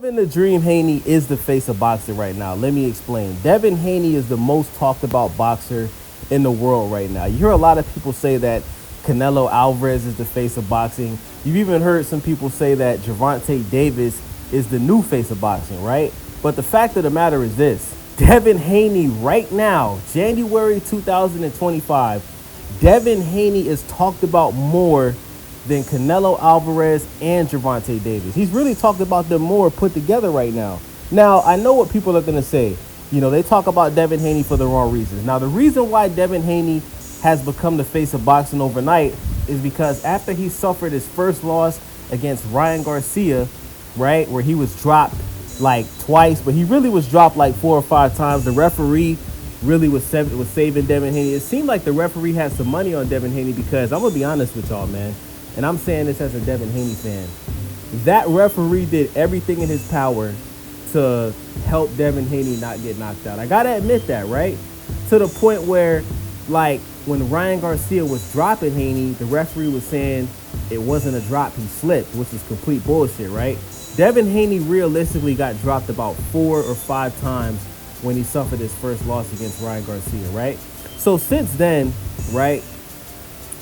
Devin the Dream Haney is the face of boxing right now. Let me explain. Devin Haney is the most talked about boxer in the world right now. You hear a lot of people say that Canelo Alvarez is the face of boxing. You've even heard some people say that Gervonta Davis is the new face of boxing, right? But the fact of the matter is this. Devin Haney right now, January 2025, Devin Haney is talked about more than Canelo Alvarez and Gervonta Davis. He's really talked about them more put together right now. Now, I know what people are going to say. You know, they talk about Devin Haney for the wrong reasons. Now, the reason why Devin Haney has become the face of boxing overnight is because after he suffered his first loss against Ryan Garcia, right, where he was dropped like twice, but he really was dropped like 4 or 5 times. The referee really was saving Devin Haney. It seemed like the referee had some money on Devin Haney because I'm going to be honest with y'all, man, and I'm saying this as a Devin Haney fan. That referee did everything in his power to help Devin Haney not get knocked out. I got to admit that, right? To the point where, like, when Ryan Garcia was dropping Haney, the referee was saying it wasn't a drop, he slipped, which is complete bullshit, right? Devin Haney realistically got dropped about 4 or 5 times when he suffered his first loss against Ryan Garcia, right? So since then, right,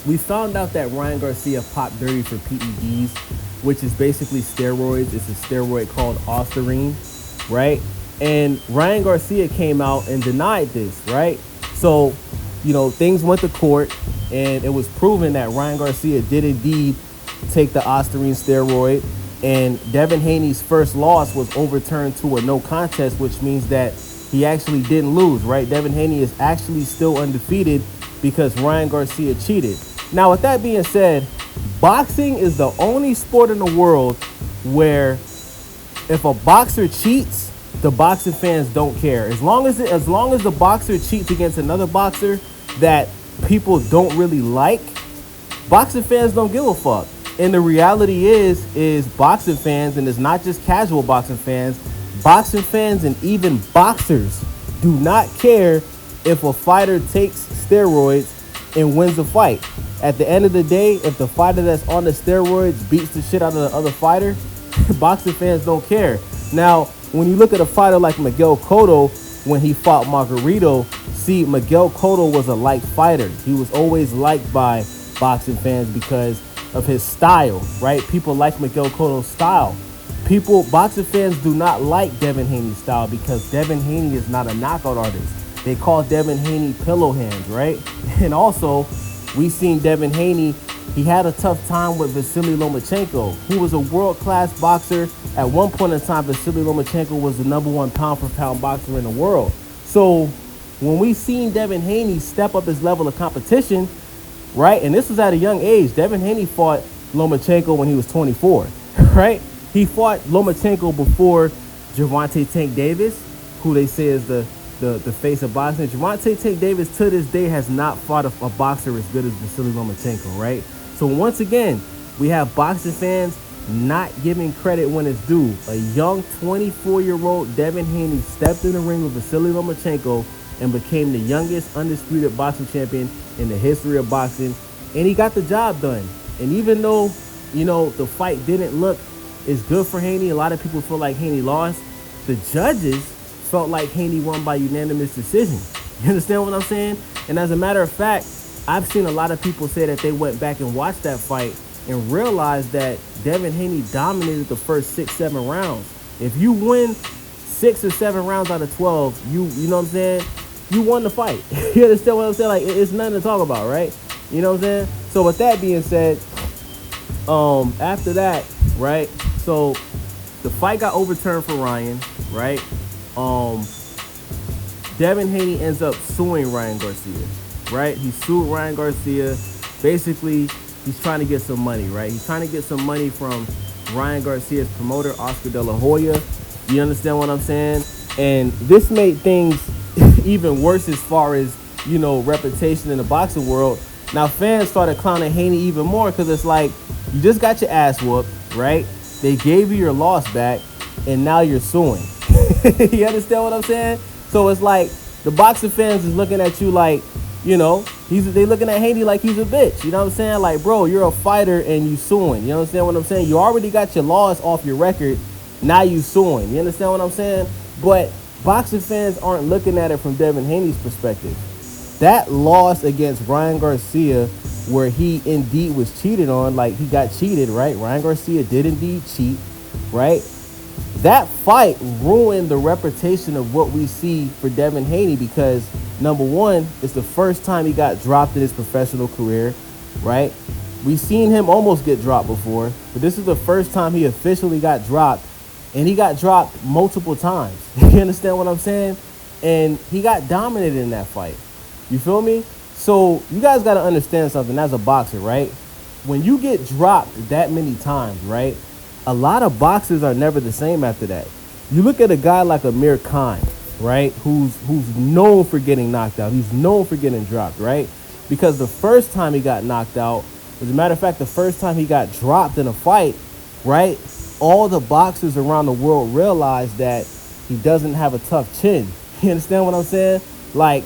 we found out that Ryan Garcia popped dirty for PEDs, which is basically steroids. It's a steroid called Ostarine, right? And Ryan Garcia came out and denied this, right? So, you know, things went to court, and it was proven that Ryan Garcia did indeed take the Ostarine steroid, and Devin Haney's first loss was overturned to a no contest, which means that he actually didn't lose, right? Devin Haney is actually still undefeated because Ryan Garcia cheated. Now, with that being said, boxing is the only sport in the world where if a boxer cheats, the boxing fans don't care. As long as the boxer cheats against another boxer that people don't really like, boxing fans don't give a fuck. And the reality is boxing fans, and it's not just casual boxing fans and even boxers do not care if a fighter takes steroids and wins a fight. At the end of the day, if the fighter that's on the steroids beats the shit out of the other fighter, boxing fans don't care. Now, when you look at a fighter like Miguel Cotto, when he fought Margarito, see, Miguel Cotto was a liked fighter. He was always liked by boxing fans because of his style, right? People like Miguel Cotto's style. Boxing fans do not like Devin Haney's style because Devin Haney is not a knockout artist. They call Devin Haney pillow hands, right? And also, we seen Devin Haney, he had a tough time with Vasily Lomachenko, who was a world-class boxer. At one point in time, Vasily Lomachenko was the #1 pound-for-pound boxer in the world. So when we seen Devin Haney step up his level of competition, right, and this was at a young age. Devin Haney fought Lomachenko when he was 24, right? He fought Lomachenko before Gervonta Tank Davis, who they say is the face of boxing. Gervonta Tank Davis to this day has not fought a boxer as good as Vasily Lomachenko, right? So once again, we have boxing fans not giving credit when it's due. A young 24-year-old Devin Haney stepped in the ring with Vasily Lomachenko and became the youngest undisputed boxing champion in the history of boxing, and he got the job done. And even though, you know, the fight didn't look as good for Haney, a lot of people feel like Haney lost. The judges felt like Haney won by unanimous decision. You understand what I'm saying? And as a matter of fact, I've seen a lot of people say that they went back and watched that fight and realized that Devin Haney dominated the first 6-7 rounds. If you win 6 or 7 rounds out of 12, you know what I'm saying? You won the fight. You understand what I'm saying? Like, it's nothing to talk about, right? You know what I'm saying? So with that being said, after that, right? So the fight got overturned for Ryan, right? Devin Haney ends up suing Ryan Garcia, right? He sued Ryan Garcia. Basically, he's trying to get some money, right? He's trying to get some money from Ryan Garcia's promoter, Oscar De La Hoya. You understand what I'm saying? And this made things even worse as far as, you know, reputation in the boxing world. Now, fans started clowning Haney even more because it's like, you just got your ass whooped, right? They gave you your loss back, and now you're suing. You understand what I'm saying? So it's like the boxing fans is looking at you like, you know, they looking at Haney like he's a bitch. You know what I'm saying? Like, bro, you're a fighter and you suing. You understand what I'm saying? You already got your loss off your record, Now you suing. You understand what I'm saying? But boxing fans aren't looking at it from Devin Haney's perspective. That loss against Ryan Garcia, where he indeed was cheated on, like he got cheated, right? Ryan Garcia did indeed cheat, right? That fight ruined the reputation of what we see for Devin Haney because, number one, it's the first time he got dropped in his professional career, right? We've seen him almost get dropped before, but this is the first time he officially got dropped, and he got dropped multiple times. You understand what I'm saying? And he got dominated in that fight. You feel me? So you guys got to understand something as a boxer, right? When you get dropped that many times, right, a lot of boxers are never the same after that. You look at a guy like Amir Khan, right, who's known for getting knocked out. He's known for getting dropped, right? Because the first time he got knocked out, as a matter of fact, the first time he got dropped in a fight, right, all the boxers around the world realized that he doesn't have a tough chin. You understand what I'm saying? Like,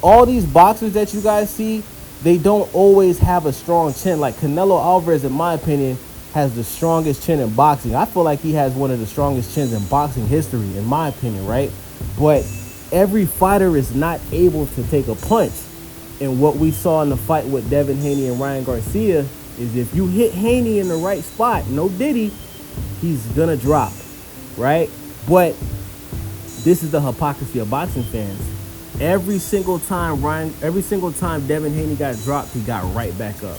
all these boxers that you guys see, they don't always have a strong chin. Like Canelo Alvarez, in my opinion, has the strongest chin in boxing. I feel like he has one of the strongest chins in boxing history, in my opinion, right? But every fighter is not able to take a punch. And what we saw in the fight with Devin Haney and Ryan Garcia is if you hit Haney in the right spot, no diddy, he's gonna drop, right? But this is the hypocrisy of boxing fans. Every single time Devin Haney got dropped, he got right back up.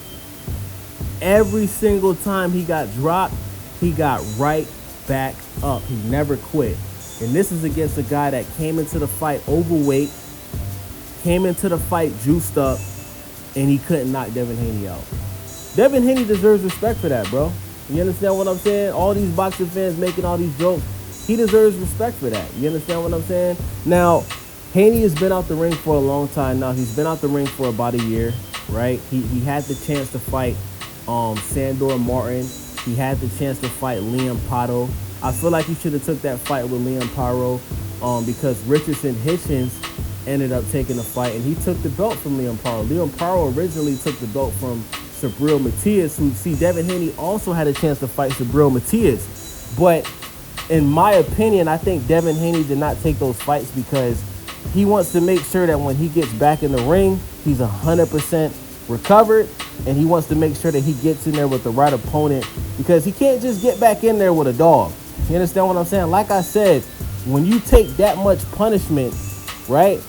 Every single time he got dropped, he got right back up. He never quit. And this is against a guy that came into the fight overweight, came into the fight juiced up, and he couldn't knock Devin Haney out. Devin Haney deserves respect for that, bro. You understand what I'm saying? All these boxing fans making all these jokes, he deserves respect for that. You understand what I'm saying? Now, Haney has been out the ring for a long time now. He's been out the ring for about a year, right? He had the chance to fight Sandor Martin. He had the chance to fight Liam Pato. I feel like he should have took that fight with Liam Paro because Richardson Hitchens ended up taking the fight, and he took the belt from Liam Paro. Liam Paro originally took the belt from Subriel Matias, who, see, Devin Haney also had a chance to fight Subriel Matias. But in my opinion, I think Devin Haney did not take those fights because he wants to make sure that when he gets back in the ring, he's 100% recovered, and he wants to make sure that he gets in there with the right opponent because he can't just get back in there with a dog. You understand what I'm saying? Like I said, when you take that much punishment, right?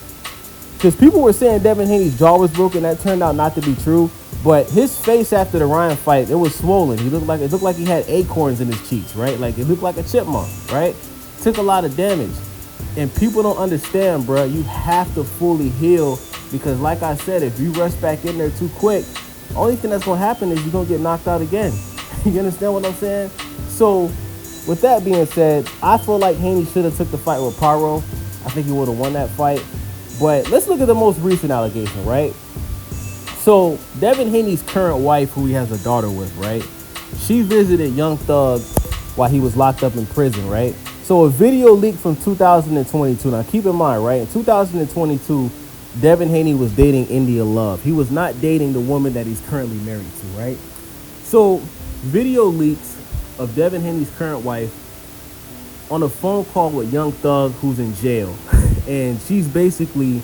Because people were saying Devin Haney's jaw was broken. That turned out not to be true. But his face after the Ryan fight, it was swollen. It looked like he had acorns in his cheeks, right? Like it looked like a chipmunk, right? Took a lot of damage. And people don't understand, bro. You have to fully heal because, like I said, if you rush back in there too quick, only thing that's going to happen is you're going to get knocked out again. You understand what I'm saying? So, with that being said, I feel like Haney should have took the fight with Paro. I think he would have won that fight. But let's look at the most recent allegation, right? So, Devin Haney's current wife, who he has a daughter with, right? She visited Young Thug while he was locked up in prison, right? So a video leaked from 2022. Now keep in mind, right? In 2022, Devin Haney was dating India Love. He was not dating the woman that he's currently married to, right? So video leaks of Devin Haney's current wife on a phone call with Young Thug, who's in jail. And she's basically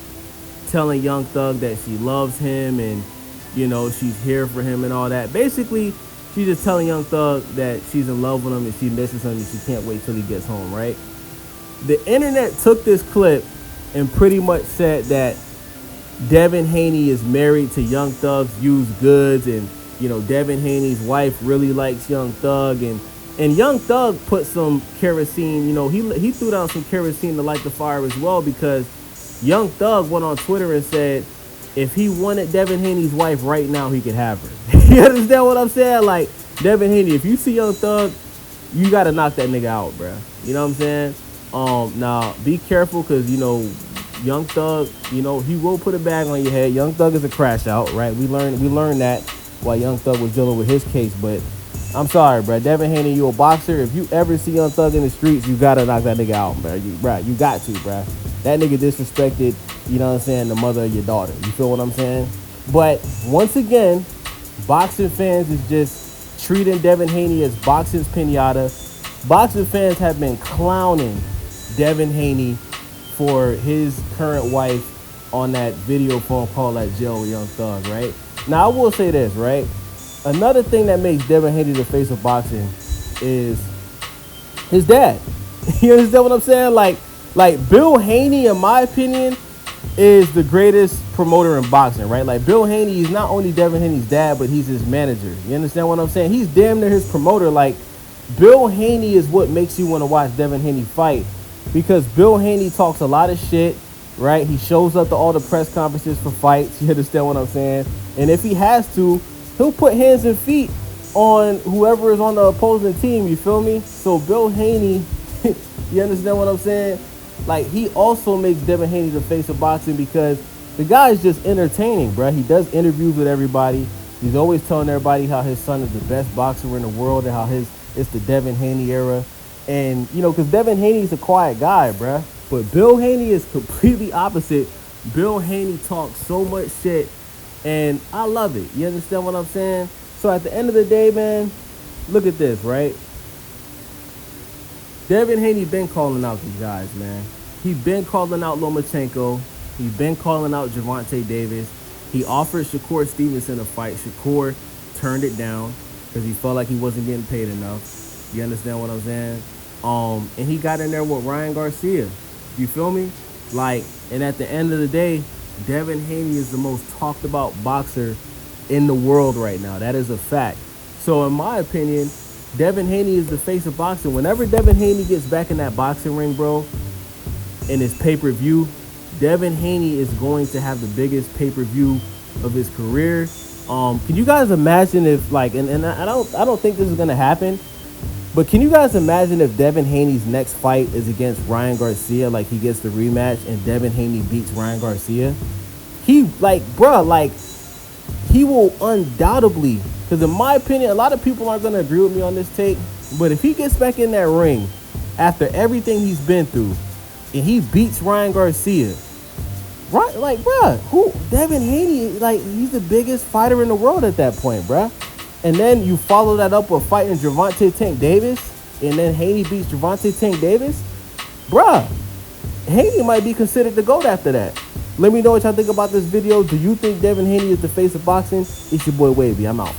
telling Young Thug that she loves him and, you know, she's here for him and all that. Basically, she's just telling Young Thug that she's in love with him and she misses him and she can't wait till he gets home, right? The internet took this clip and pretty much said that Devin Haney is married to Young Thug's used goods and, you know, Devin Haney's wife really likes Young Thug and Young Thug put some kerosene, you know, he threw down some kerosene to light the fire as well because Young Thug went on Twitter and said if he wanted Devin Haney's wife right now, he could have her. You understand what I'm saying? Like, Devin Haney, if you see Young Thug, you got to knock that nigga out, bro. You know what I'm saying? Now, be careful because, you know, Young Thug, you know, he will put a bag on your head. Young Thug is a crash out, right? We learned that while Young Thug was dealing with his case. But I'm sorry, bro. Devin Haney, you a boxer. If you ever see Young Thug in the streets, you got to knock that nigga out, bro. You got to, bro. That nigga disrespected, you know what I'm saying, the mother of your daughter. You feel what I'm saying? But once again, boxing fans is just treating Devin Haney as boxing's pinata. Boxing fans have been clowning Devin Haney for his current wife on that video phone call at jail with Young Thug, right? Now, I will say this, right? Another thing that makes Devin Haney the face of boxing is his dad. You understand what I'm saying? Like Bill Haney, in my opinion, is the greatest promoter in boxing, right? Like Bill Haney is not only Devin Haney's dad, but he's his manager. You understand what I'm saying? He's damn near his promoter. Like Bill Haney is what makes you want to watch Devin Haney fight, because Bill Haney talks a lot of shit, right? He shows up to all the press conferences for fights. You understand what I'm saying? And if he has to, he'll put hands and feet on whoever is on the opposing team. You feel me? So Bill Haney, you understand what I'm saying? Like, he also makes Devin Haney the face of boxing because the guy is just entertaining, bro. He does interviews with everybody. He's always telling everybody how his son is the best boxer in the world and how it's the Devin Haney era. And, you know, because Devin Haney's a quiet guy, bro. But Bill Haney is completely opposite. Bill Haney talks so much shit, and I love it. You understand what I'm saying? So at the end of the day, man, look at this, right? Devin Haney been calling out these guys, man. He been calling out Lomachenko. He been calling out Gervonta Davis. He offered Shakur Stevenson a fight. Shakur turned it down because he felt like he wasn't getting paid enough. You understand what I'm saying? And he got in there with Ryan Garcia. You feel me? Like, and at the end of the day, Devin Haney is the most talked about boxer in the world right now. That is a fact. So in my opinion, Devin Haney is the face of boxing. Whenever Devin Haney gets back in that boxing ring, bro, in his pay-per-view, Devin Haney is going to have the biggest pay-per-view of his career. Can you guys imagine if, like, and I don't think this is gonna happen, but can you guys imagine if Devin Haney's next fight is against Ryan Garcia, like he gets the rematch and Devin Haney beats Ryan Garcia? He, like, bruh, like, he will undoubtedly, because in my opinion, a lot of people aren't going to agree with me on this take, but if he gets back in that ring after everything he's been through and he beats Ryan Garcia, right? Like, bruh, Devin Haney, like, he's the biggest fighter in the world at that point, bruh. And then you follow that up with fighting Gervonta Tank Davis, and then Haney beats Gervonta Tank Davis, bruh, Haney might be considered the GOAT after that. Let me know what y'all think about this video. Do you think Devin Haney is the face of boxing? It's your boy Wavy. I'm out.